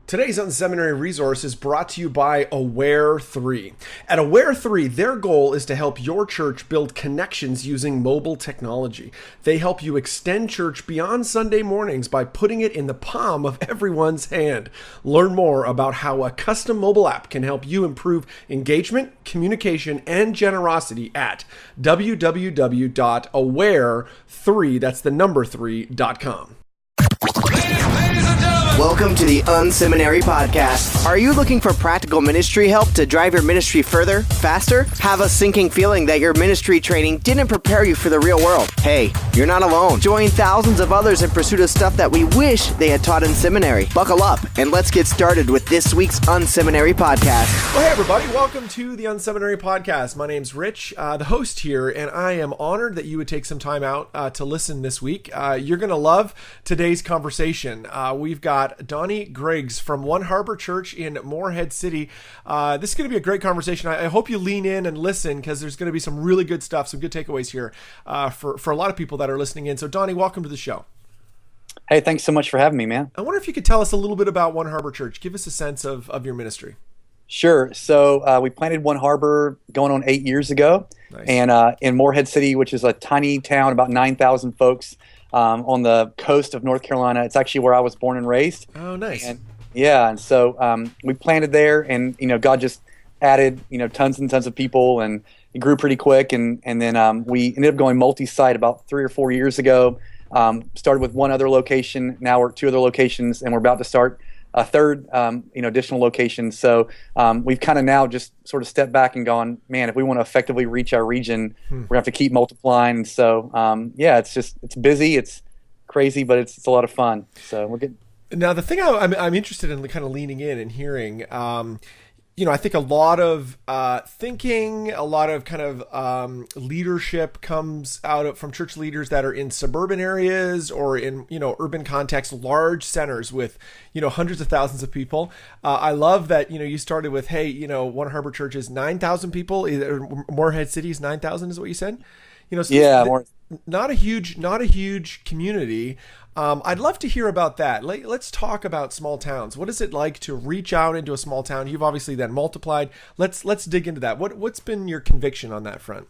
Today's unSeminary resource is brought to you by Aware 3. At Aware 3, their goal is to help your church build connections using mobile technology. They help you extend church beyond Sunday mornings by putting it in the palm of everyone's hand. Learn more about how a custom mobile app can help you improve engagement, communication, and generosity at www.aware3, that's the number 3.com. Welcome to the unSeminary podcast. Are you looking for practical ministry help to drive your ministry further, faster? Have a sinking feeling that your ministry training didn't prepare you for the real world? Hey, you're not alone. Join thousands of others in pursuit of stuff that we wish they had taught in seminary. Buckle up and let's get started with this week's unSeminary podcast. Well, hey everybody, welcome to the unSeminary podcast. My name's Rich, the host here, and I am honored that you would take some time out to listen this week. You're going to love today's conversation. We've got Donnie Griggs from One Harbor Church in Morehead City. This is going to be a great conversation. I hope you lean in and listen because there's going to be some really good stuff, some good takeaways here for a lot of people that are listening in. So Donnie, welcome to the show. Hey, thanks so much for having me, man. I wonder if you could tell us a little bit about One Harbor Church. Give us a sense of your ministry. Sure. So we planted One Harbor going on 8 years ago. Nice. And in Morehead City, which is a tiny town, about 9,000 folks on the coast of North Carolina. It's actually where I was born and raised. Oh, nice. And so we planted there, and God just added tons and tons of people, and it grew pretty quick. And then we ended up going multi-site about 3 or 4 years ago. Started with one other location. Now we're at 2 other locations, and we're about to start a third, additional location. So we've kind of now just sort of stepped back and gone, man, if we want to effectively reach our region, we're gonna have to keep multiplying. And so, it's busy, it's crazy, but it's a lot of fun. So we're good. Now, the thing I'm interested in kind of leaning in and hearing, I think a lot of thinking, a lot of kind of leadership comes from church leaders that are in suburban areas or in, urban contexts, large centers with, hundreds of thousands of people. I love that, you started with, hey, One Harbor Church is 9,000 people. Morehead City is 9,000 is what you said? So not a huge community. I'd love to hear about that. Let's talk about small towns. What is it like to reach out into a small town? You've obviously then multiplied. Let's dig into that. What's been your conviction on that front?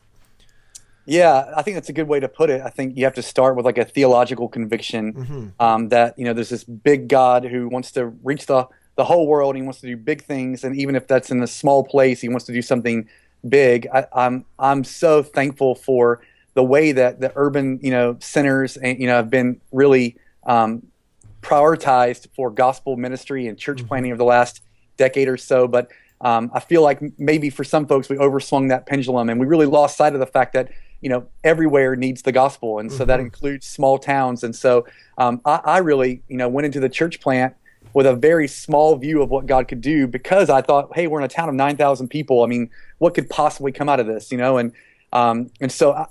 Yeah, I think that's a good way to put it. I think you have to start with like a theological conviction that there's this big God who wants to reach the whole world. He wants to do big things, and even if that's in a small place, he wants to do something big. I'm so thankful for the way that the urban, centers, have been really prioritized for gospel ministry and church planting over the last decade or so. But I feel like maybe for some folks we overswung that pendulum, and we really lost sight of the fact that everywhere needs the gospel, and so that includes small towns. And so I really went into the church plant with a very small view of what God could do, because I thought, hey, we're in a town of 9,000 people. I mean, what could possibly come out of this, And so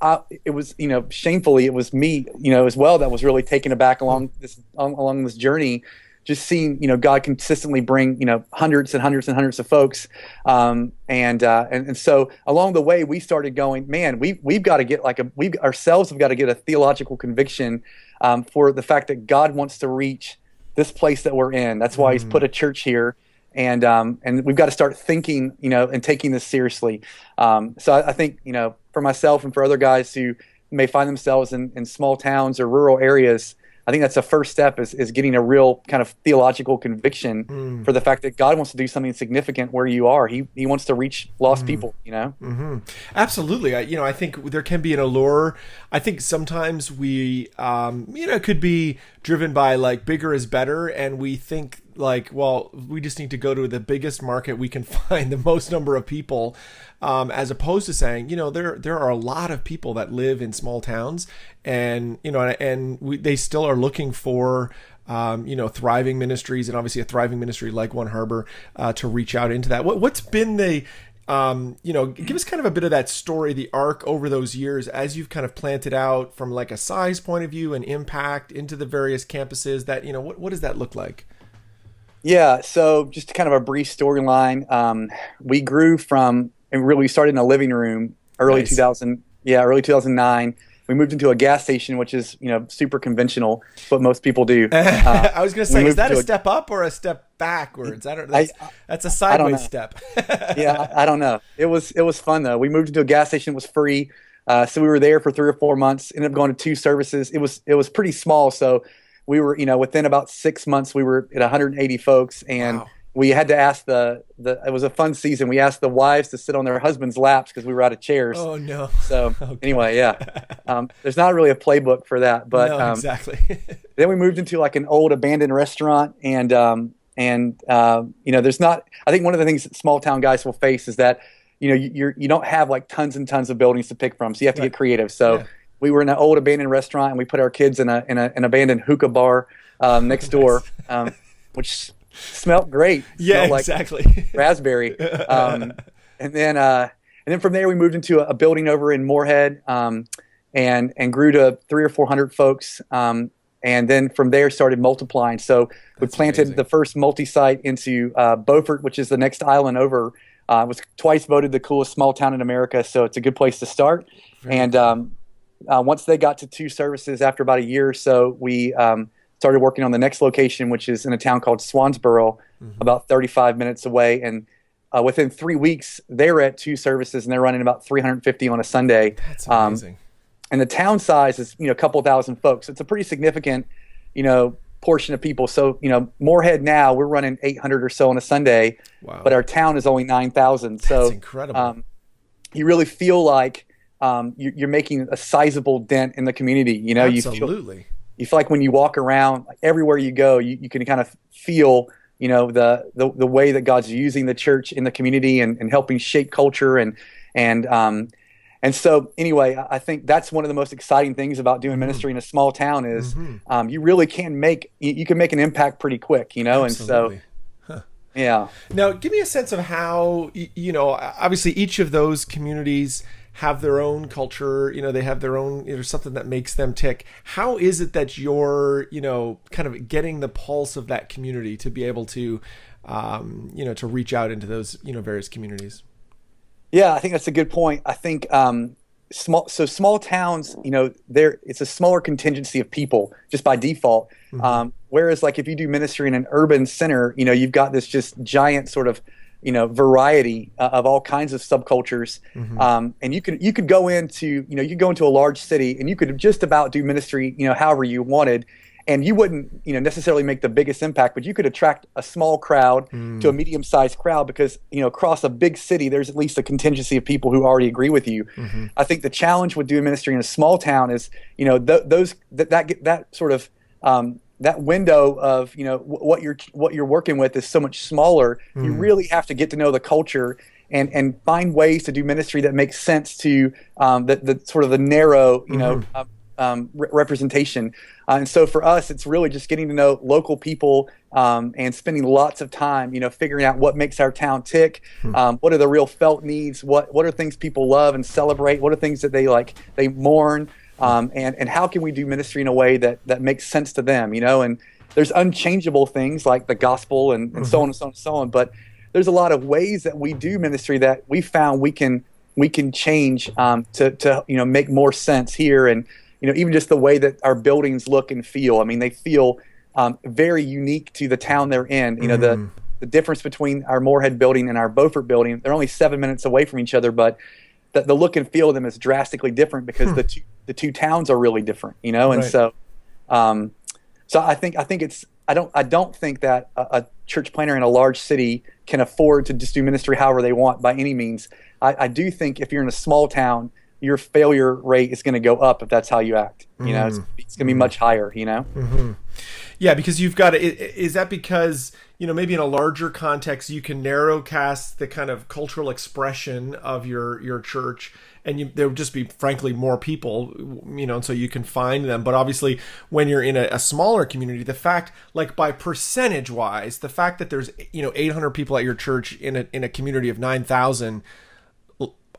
it was, shamefully, it was me, as well, that was really taken aback along this journey, just seeing, God consistently bring, hundreds and hundreds and hundreds of folks. And so along the way, we started going, man, we've got to get ourselves have got to get a theological conviction for the fact that God wants to reach this place that we're in. That's why He's put a church here. And we've got to start thinking, and taking this seriously. So I think, for myself and for other guys who may find themselves in small towns or rural areas, I think that's the first step is getting a real kind of theological conviction for the fact that God wants to do something significant where you are. He wants to reach lost people, Absolutely. I think there can be an allure. I think sometimes we, could be driven by like bigger is better. And we think like, well, we just need to go to the biggest market we can find the most number of people, as opposed to saying, there are a lot of people that live in small towns, and they still are looking for thriving ministries, and obviously a thriving ministry like One Harbor to reach out into that. What's been the give us kind of a bit of that story, the arc over those years as you've kind of planted out from like a size point of view and impact into the various campuses. That what does that look like? Yeah, so just kind of a brief storyline. We grew from, and really started in a living room early 2009. We moved into a gas station, which is super conventional, what most people do. I was going to say, is that a step up or a step backwards? That's a I don't sideways know. step. Yeah, I don't know. It was fun though. We moved into a gas station that was free, so we were there for 3 or 4 months. Ended up going to 2 services. It was pretty small, so we were within about 6 months we were at 180 folks, and Wow. we had to ask the it was a fun season. We asked the wives to sit on their husbands' laps because we were out of chairs. Oh no. So Okay. anyway, yeah, there's not really a playbook for that, but No, exactly. then we moved into like an old abandoned restaurant, and there's not. I think one of the things that small town guys will face is that you don't have like tons and tons of buildings to pick from, so you have to Right. get creative. So Yeah. we were in an old abandoned restaurant, and we put our kids in an abandoned hookah bar next door, which smelled great. Yeah, Smelled like exactly. raspberry. And then from there we moved into a building over in Morehead, and grew to 300 or 400 folks. And then from there started multiplying. So we That's planted amazing. the first multi-site into Beaufort, which is the next island over. It was twice voted the coolest small town in America, so it's a good place to start. And once they got to 2 services after about a year or so, we started working on the next location, which is in a town called Swansboro, about 35 minutes away. And within 3 weeks, they were at 2 services, and they're running about 350 on a Sunday. That's amazing. And the town size is a couple thousand folks. So it's a pretty significant portion of people. So Morehead now we're running 800 or so on a Sunday, Wow. but our town is only 9,000. So That's incredible. you really feel like you're making a sizable dent in the community. Absolutely. You feel like when you walk around, like everywhere you go, you can kind of feel the way that God's using the church in the community and helping shape culture and so anyway, I think that's one of the most exciting things about doing ministry in a small town is you really can make an impact pretty quick, Absolutely. and so yeah. Now, give me a sense of how, obviously each of those communities have their own culture, they have their own, something that makes them tick. How is it that you're, kind of getting the pulse of that community to be able to, to reach out into those, various communities? Yeah, I think that's a good point. I think small towns, it's a smaller contingency of people just by default. Whereas like if you do ministry in an urban center, you've got this just giant sort of variety of all kinds of subcultures. And you could go into a large city and you could just about do ministry however you wanted. And you wouldn't, necessarily make the biggest impact, but you could attract a small crowd to a medium-sized crowd because, across a big city, there's at least a contingency of people who already agree with you. I think the challenge with doing ministry in a small town is, that sort of that window of what you're working with is so much smaller. You really have to get to know the culture and find ways to do ministry that makes sense to the sort of the narrow, representation. And so for us, it's really just getting to know local people and spending lots of time, figuring out what makes our town tick. What are the real felt needs? What are things people love and celebrate? What are things that they mourn? And how can we do ministry in a way that makes sense to them? And there's unchangeable things like the gospel and so on and so on and so on. But there's a lot of ways that we do ministry that we found we can change to make more sense here. And even just the way that our buildings look and feel. I mean, they feel very unique to the town they're in. The difference between our Morehead building and our Beaufort building, they're only 7 minutes away from each other, but the look and feel of them is drastically different because the two towns are really different. And Right. so I think it's I don't think that a church planter in a large city can afford to just do ministry however they want by any means. I do think if you're in a small town, your failure rate is going to go up if that's how you act. It's going to be much higher. Yeah, because you've got to, is that because, maybe in a larger context, you can narrow cast the kind of cultural expression of your church, and there would just be, frankly, more people, and so you can find them. But obviously, when you're in a smaller community, the fact, like by percentage wise, the fact that there's, 800 people at your church in a community of 9,000,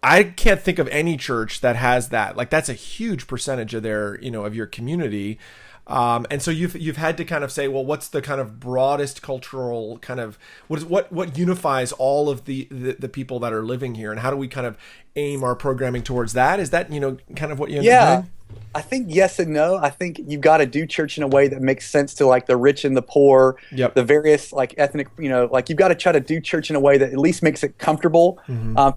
I can't think of any church that has that. Like that's a huge percentage of their, of your community. And so you've had to kind of say, well, what's the kind of broadest cultural kind of what unifies all of the people that are living here, and how do we kind of aim our programming towards that? Is that kind of what you Yeah. doing? I think yes and no. I think you've got to do church in a way that makes sense to like the rich and the poor, Yep. the various like ethnic, like you've got to try to do church in a way that at least makes it comfortable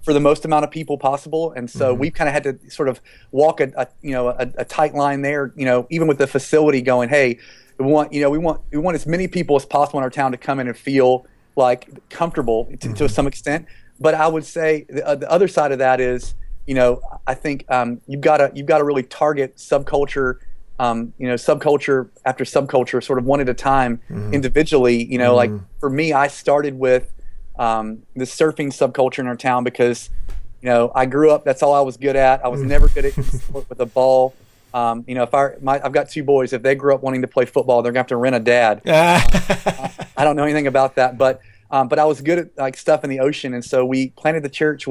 for the most amount of people possible. And so we've kind of had to sort of walk a tight line there, even with the facility going, hey, we want as many people as possible in our town to come in and feel like comfortable to some extent. But I would say the other side of that is, I think you've got to really target subculture, subculture after subculture, sort of one at a time, individually. Like for me, I started with the surfing subculture in our town because, I grew up. That's all I was good at. I was never good at with a ball. I've got two boys. If they grew up wanting to play football, they're gonna have to rent a dad. I don't know anything about that, but I was good at like stuff in the ocean, and so we planted the church.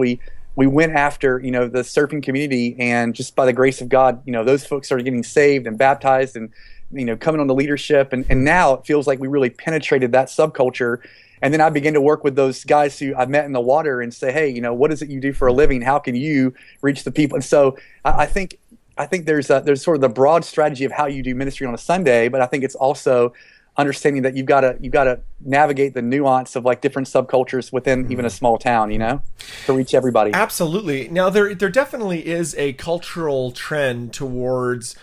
We went after, the surfing community, and just by the grace of God, those folks started getting saved and baptized and, coming on to leadership. And now it feels like we really penetrated that subculture. And then I began to work with those guys who I met in the water and say, hey, what is it you do for a living? How can you reach the people? And so I think there's sort of the broad strategy of how you do ministry on a Sunday, but I think it's also understanding that you've got to navigate the nuance of like different subcultures within even a small town, to reach everybody. Absolutely. Now there definitely is a cultural trend towards,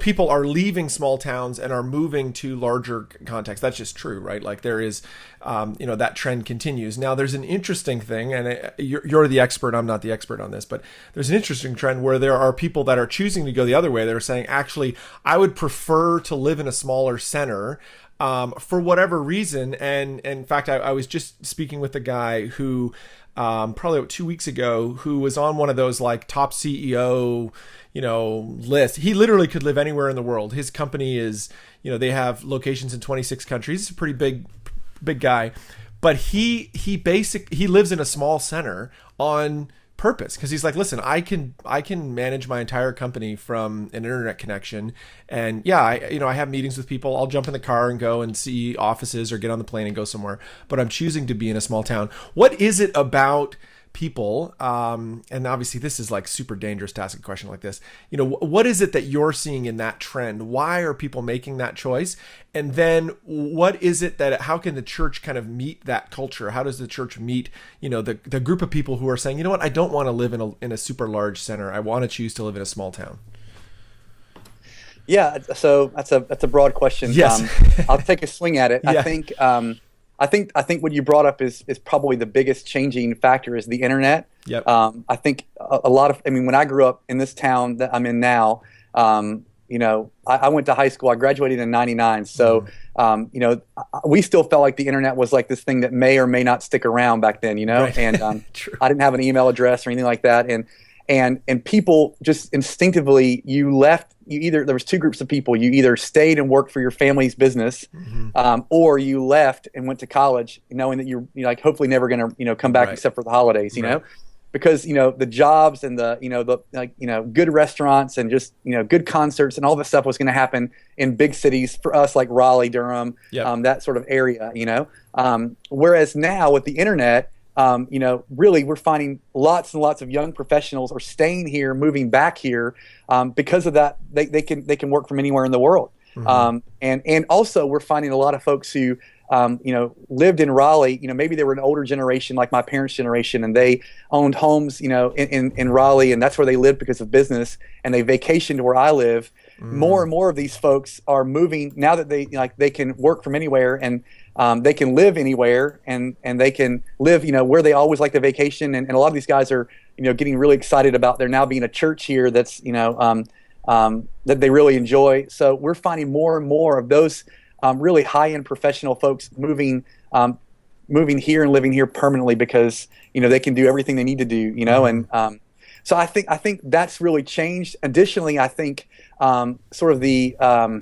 people are leaving small towns and are moving to larger contexts. That's just true, right? Like there is, that trend continues. Now there's an interesting thing, and you're the expert. I'm not the expert on this, but there's an interesting trend where there are people that are choosing to go the other way. They're saying, actually, I would prefer to live in a smaller center, for whatever reason. And in fact, I was just speaking with a guy who, probably about 2 weeks ago, who was on one of those like top CEO, lists. He literally could live anywhere in the world. His company is, they have locations in 26 countries. He's a pretty big guy, but he lives in a small center on purpose, because he's like, listen, I can manage my entire company from an internet connection, and I have meetings with people. I'll jump in the car and go and see offices or get on the plane and go somewhere, but I'm choosing to be in a small town. What is it about people, and obviously this is like super dangerous to ask a question like this, what is it that you're seeing in that trend? Why are people making that choice? And then what is it how can the church kind of meet that culture? How does the church meet, the group of people who are saying, I don't want to live in a super large center. I want to choose to live in a small town. Yeah. So that's a broad question. Yes. I'll take a swing at it. Yeah. I think what you brought up is probably the biggest changing factor is the internet. Yep. I think when I grew up in this town that I'm in now, I went to high school. I graduated in '99. So, we still felt like the internet was like this thing that may or may not stick around back then, Right. And True. I didn't have an email address or anything like that. And people just instinctively, there was two groups of people. You either stayed and worked for your family's business, or you left and went to college knowing that you're like hopefully never going to come back except for the holidays, because the jobs and the good restaurants and just good concerts and all this stuff was going to happen in big cities for us, like Raleigh, Durham, that sort of area, whereas now with the internet, really we're finding lots and lots of young professionals are staying here, moving back here, because of that. They can work from anywhere in the world. And also we're finding a lot of folks who, lived in Raleigh, maybe they were an older generation, like my parents' generation, and they owned homes, in Raleigh, and that's where they lived because of business, and they vacationed where I live. More and more of these folks are moving now that they can work from anywhere, and they can live anywhere, and they can live, where they always like to vacation. And a lot of these guys are, getting really excited about there now being a church here that's, that they really enjoy. So we're finding more and more of those really high-end professional folks moving here and living here permanently because, they can do everything they need to do, and so I think that's really changed. Additionally, I think sort of the I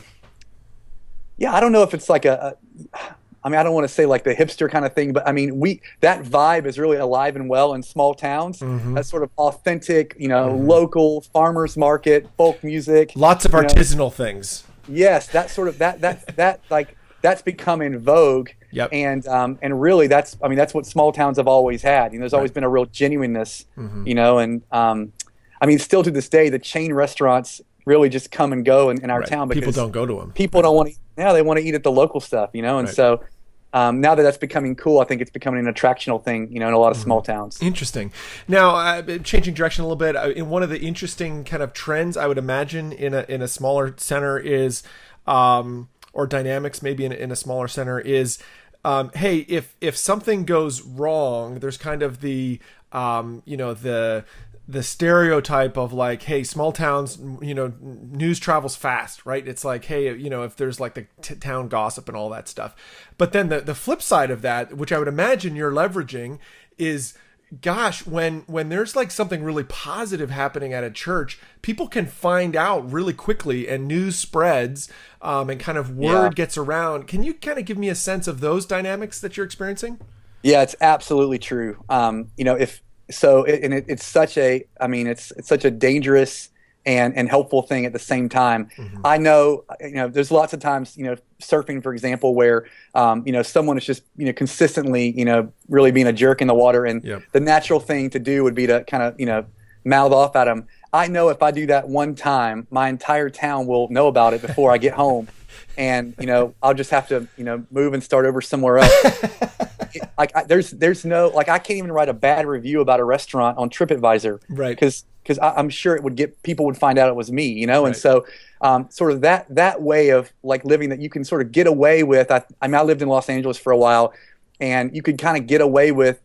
don't know if it's like I don't want to say like the hipster kind of thing, but that vibe is really alive and well in small towns. That sort of authentic, local farmers market, folk music, lots of artisanal things. Yes, that sort of that's become in vogue. Yep. And really that's what small towns have always had. There's always been a real genuineness, and still to this day the chain restaurants really just come and go in our Right. town because People don't go to them. people don't want to. Now they want to eat at the local stuff, and Right. so. Now that that's becoming cool, I think it's becoming an attractional thing, in a lot of small towns. Interesting. Now, changing direction a little bit, in one of the interesting kind of trends I would imagine in a smaller center is, or dynamics maybe in a smaller center is, hey, if something goes wrong, there's kind of the the stereotype of like, hey, small towns, news travels fast, right? It's like, hey, if there's like the town gossip and all that stuff. But then the flip side of that, which I would imagine you're leveraging, is, gosh, when there's like something really positive happening at a church, people can find out really quickly and news spreads, and kind of word gets around. Can you kind of give me a sense of those dynamics that you're experiencing? Yeah, it's absolutely true. It's such a dangerous and helpful thing at the same time. Mm-hmm. I know, there's lots of times, surfing, for example, where, someone is just, consistently, really being a jerk in the water. And Yep. the natural thing to do would be to kind of, mouth off at them. I know if I do that one time, my entire town will know about it before I get home. And, I'll just have to, move and start over somewhere else. There's no, like, I can't even write a bad review about a restaurant on TripAdvisor. Right. Because I'm sure people would find out it was me, And Right. so sort of that way of like living that you can sort of get away with. I lived in Los Angeles for a while, and you could kind of get away with,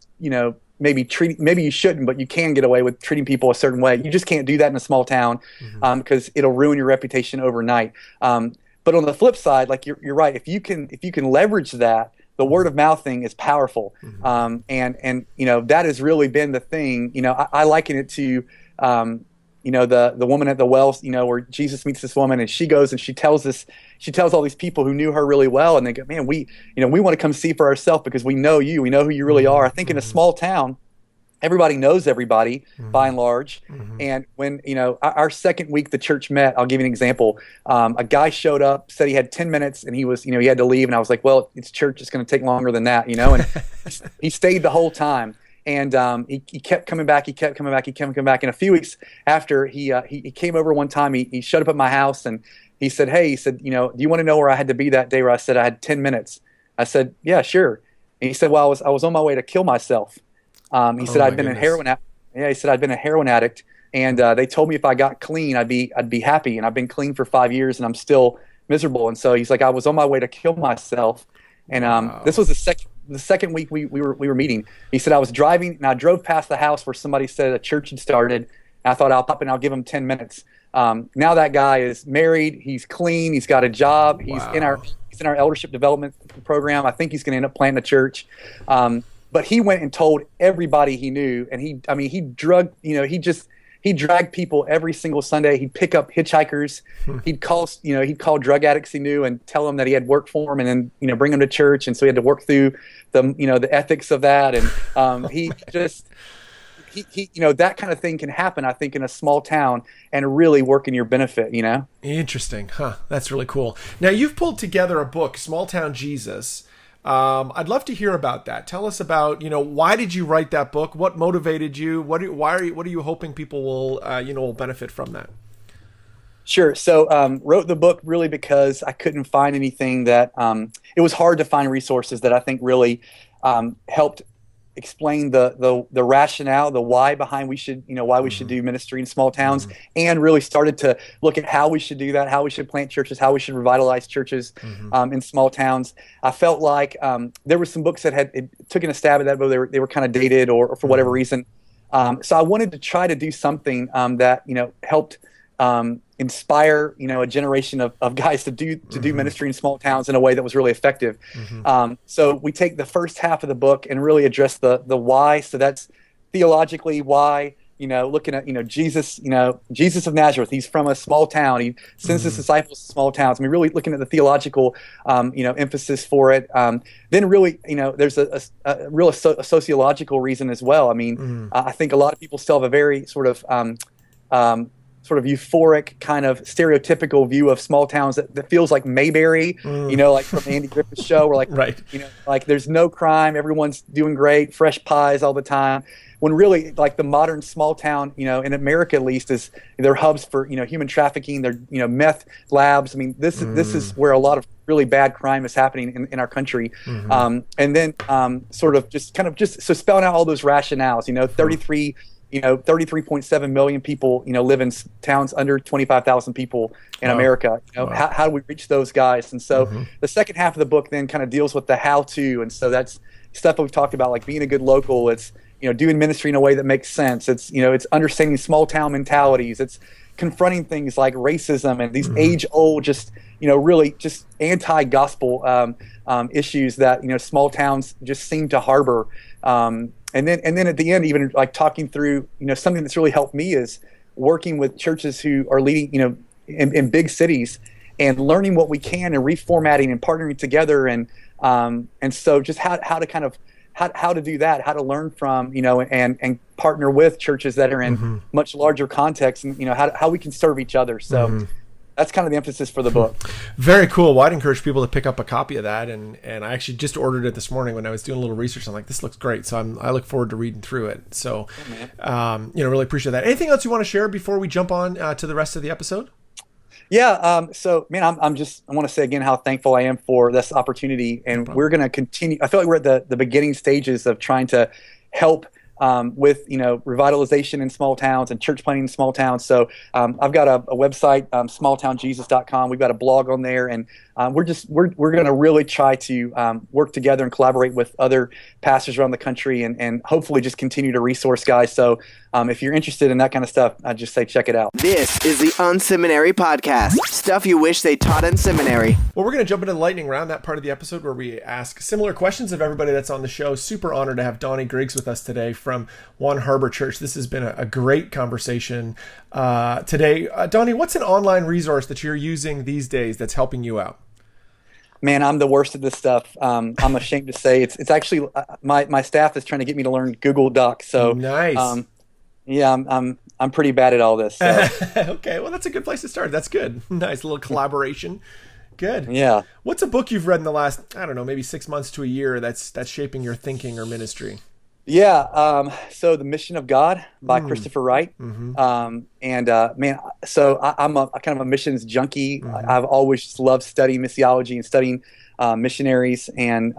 maybe you shouldn't, but you can get away with treating people a certain way. You just can't do that in a small town, because it'll ruin your reputation overnight. But on the flip side, like you're right, if you can leverage that, the word of mouth thing is powerful. And that has really been the thing. I liken it to the woman at the well, where Jesus meets this woman, and she goes and she tells all these people who knew her really well, and they go, man, we want to come see for ourselves because we know you, we know who you really are. I think in a small town, everybody knows everybody by and large. And when, our second week the church met, I'll give you an example. A guy showed up, said he had 10 minutes and he was, he had to leave. And I was like, well, it's church. It's going to take longer than that, and he stayed the whole time. And he kept coming back. He kept coming back. And a few weeks after, he came over one time. He showed up at my house and he said, hey, do you want to know where I had to be that day? Where I said I had 10 minutes. I said, yeah, sure. And he said, well, I was on my way to kill myself. He said I'd been a heroin addict. Yeah, he said I'd been a heroin addict, and they told me if I got clean, I'd be happy. And I've been clean for 5 years, and I'm still miserable. And so he's like, I was on my way to kill myself. And this was the second week we were meeting. He said I was driving, and I drove past the house where somebody said a church had started. And I thought I'll pop in, I'll give him 10 minutes. Now that guy is married, he's clean, he's got a job, he's in our eldership development program. I think he's going to end up planting a church. But he went and told everybody he knew, and he dragged people every single Sunday. He'd pick up hitchhikers. He'd call drug addicts he knew and tell them that he had worked for him, and then bring them to church. And so he had to work through the ethics of that. And he that kind of thing can happen, I think, in a small town and really work in your benefit. Interesting, huh? That's really cool. Now you've pulled together a book, Small Town Jesus. I'd love to hear about that. Tell us about, why did you write that book? What motivated you? What are you hoping people will benefit from that? Sure. So, wrote the book really because I couldn't find anything that, it was hard to find resources that I think really, helped explain the rationale, the why behind why we should do ministry in small towns, and really started to look at how we should do that, how we should plant churches, how we should revitalize churches in small towns. I felt like there were some books that had taken a stab at that, but they were kind of dated or for whatever reason. So I wanted to try to do something that helped inspire a generation of guys to do ministry in small towns in a way that was really effective. So we take the first half of the book and really address the why. So that's theologically why, looking at Jesus of Nazareth. He's from a small town. He sends his disciples to small towns. Really looking at the theological emphasis for it. Then really there's a real sociological reason as well. I think a lot of people still have a very sort of sort of euphoric kind of stereotypical view of small towns that feels like Mayberry, like from Andy Griffith's show, where like, right. Like there's no crime, everyone's doing great, fresh pies all the time. When really, like the modern small town, in America at least, is they're hubs for human trafficking. They're meth labs. I mean, this is where a lot of really bad crime is happening in our country. And then sort of just so spelling out all those rationales. 33.7 million people, live in towns under 25,000 people in America. How do we reach those guys? And so the second half of the book then kind of deals with the how-to, and so that's stuff that we've talked about, like being a good local. It's doing ministry in a way that makes sense. It's it's understanding small town mentalities. It's confronting things like racism and these age-old, just really just anti-gospel issues that small towns just seem to harbor. And then at the end, even like talking through something that's really helped me is working with churches who are leading in big cities and learning what we can and reformatting and partnering together and so just how to do that, how to learn from, and partner with churches that are in much larger contexts, and, how we can serve each other. So that's kind of the emphasis for the book. Very cool. Well, I'd encourage people to pick up a copy of that. And I actually just ordered it this morning when I was doing a little research. I'm like, this looks great. So I look forward to reading through it. So, really appreciate that. Anything else you want to share before we jump on to the rest of the episode? Yeah. So, man, I want to say again how thankful I am for this opportunity, and we're going to continue. I feel like we're at the beginning stages of trying to help with revitalization in small towns and church planting in small towns. So I've got a website, smalltownjesus.com. We've got a blog on there, and we're going to really try to work together and collaborate with other pastors around the country, and hopefully just continue to resource guys. So if you're interested in that kind of stuff, I'd just say check it out. This is the unSeminary podcast. Stuff you wish they taught in seminary. Well, we're going to jump into the lightning round, that part of the episode where we ask similar questions of everybody that's on the show. Super honored to have Donnie Griggs with us today from One Harbor Church. This has been a great conversation today. Donnie, what's an online resource that you're using these days that's helping you out? Man, I'm the worst at this stuff. I'm ashamed to say it's actually my staff is trying to get me to learn Google Docs. So nice. Yeah, I'm pretty bad at all this. So. Okay, well, that's a good place to start. That's good. Nice little collaboration. Good. Yeah. What's a book you've read in the last, I don't know, maybe 6 months to a year that's shaping your thinking or ministry? Yeah. So The Mission of God by Christopher Wright. Man, so I'm a kind of a missions junkie. I've always just loved studying missiology and studying missionaries, and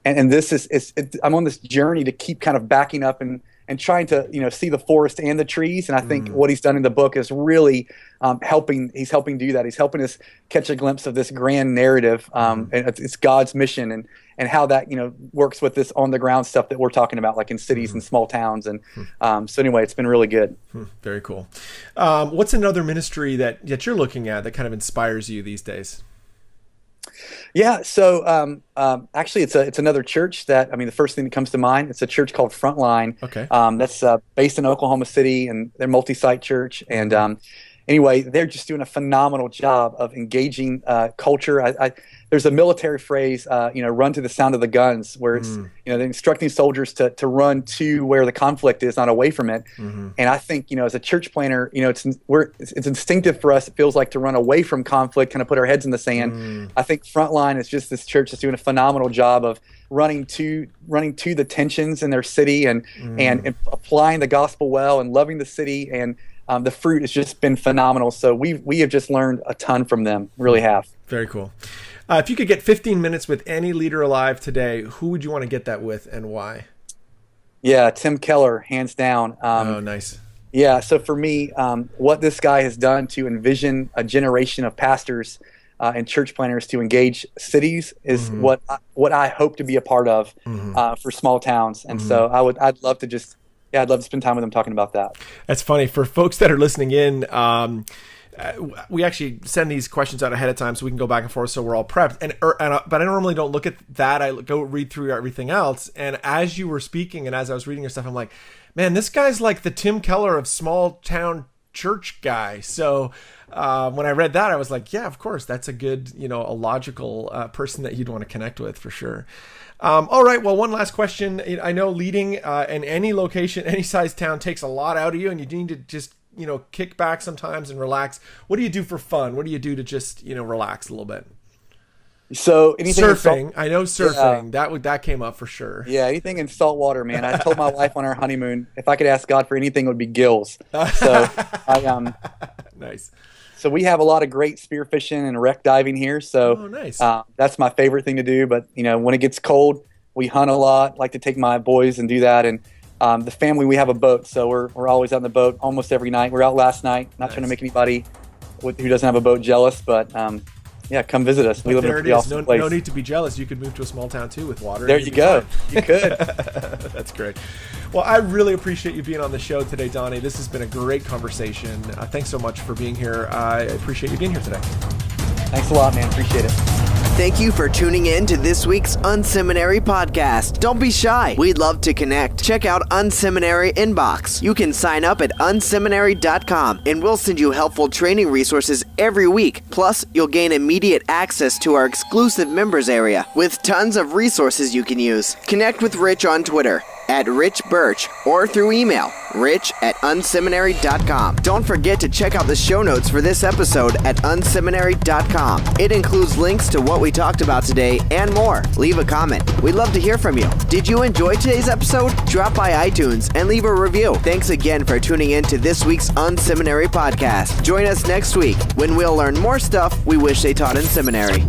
this is I'm on this journey to keep kind of backing up and trying to see the forest and the trees. And I think what he's done in the book is really helping. He's helping do that. He's helping us catch a glimpse of this grand narrative, and it's God's mission and how that works with this on the ground stuff that we're talking about, like in cities and small towns. And so anyway, it's been really good. Very cool. What's another ministry that you're looking at that kind of inspires you these days? Yeah, so actually, it's another church that the first thing that comes to mind. It's a church called Frontline. Okay. That's based in Oklahoma City, and they're multi-site church. And anyway, they're just doing a phenomenal job of engaging culture. There's a military phrase, run to the sound of the guns, where it's they're instructing soldiers to run to where the conflict is, not away from it. And I think as a church planner, it's instinctive for us. It feels like to run away from conflict, kind of put our heads in the sand. I think Frontline is just this church that's doing a phenomenal job of running to the tensions in their city and applying the gospel well and loving the city, and the fruit has just been phenomenal. So we have just learned a ton from them. Really have. Very cool. If you could get 15 minutes with any leader alive today, who would you want to get that with and why? Yeah, Tim Keller, hands down. Oh, nice. Yeah, so for me, what this guy has done to envision a generation of pastors and church planners to engage cities is what I hope to be a part of for small towns. And so I'd love to spend time with him talking about that. That's funny. For folks that are listening in, we actually send these questions out ahead of time so we can go back and forth so we're all prepped. But I normally don't look at that. I go read through everything else. And as you were speaking and as I was reading your stuff, I'm like, man, this guy's like the Tim Keller of small town church guy. So when I read that, I was like, yeah, of course, that's a good, a logical person that you'd want to connect with for sure. All right. Well, one last question. I know leading in any location, any size town takes a lot out of you, and you need to just kick back sometimes and relax? What do you do for fun? What do you do to just, relax a little bit? So anything surfing, I know surfing. That came up for sure. Yeah, anything in salt water, man. I told my wife on our honeymoon, if I could ask God for anything, it would be gills. So nice. So we have a lot of great spearfishing and wreck diving here. So nice. That's my favorite thing to do. But when it gets cold, we hunt a lot. Like to take my boys and do that. And the family, we have a boat, so we're always on the boat almost every night. We're out last night. Not trying to make anybody who doesn't have a boat jealous, but yeah, come visit us. We live in a pretty awesome place. No need to be jealous. You could move to a small town too with water. There you go. You could. That's great. Well, I really appreciate you being on the show today, Donnie. This has been a great conversation. Thanks so much for being here. I appreciate you being here today. Thanks a lot, man. Appreciate it. Thank you for tuning in to this week's unSeminary podcast. Don't be shy. We'd love to connect. Check out unSeminary Inbox. You can sign up at unSeminary.com and we'll send you helpful training resources every week. Plus, you'll gain immediate access to our exclusive members area with tons of resources you can use. Connect with Rich on Twitter at Rich Birch or through email, rich@unseminary.com. Don't forget to check out the show notes for this episode at unseminary.com. It includes links to what we talked about today and more. Leave a comment. We'd love to hear from you. Did you enjoy today's episode? Drop by iTunes and leave a review. Thanks again for tuning in to this week's unSeminary podcast. Join us next week when we'll learn more stuff we wish they taught in seminary.